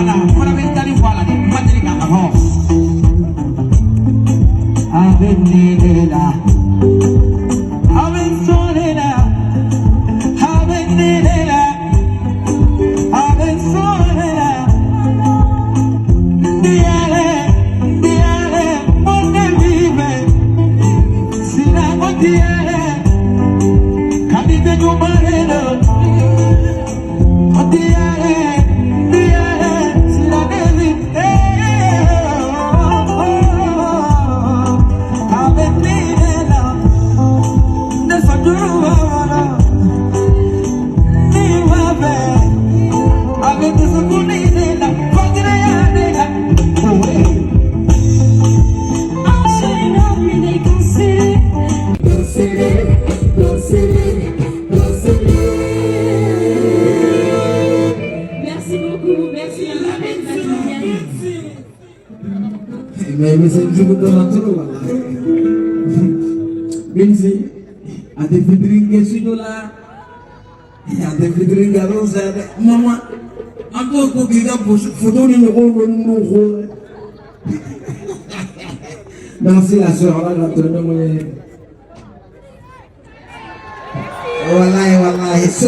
voilà, fondamentali voilà, materi ka ho. Avenida, Avenida, Avenida, Avenida. Diale, diale, onde vive, sina diale, kadite jumarelo. Diale, diale, sina vive, Avenida, desayuno, ni vabe, avete sucunida, pagreanega. Merci beaucoup, merci à la Mais c'est du coup de l'entour. Binzi, à des fidringues sur là, à des fidringues à l'ose, maman, encore pour qu'il y a pour photo de nous. Merci la soeur, là, la tournée. Voilà, voilà, et ce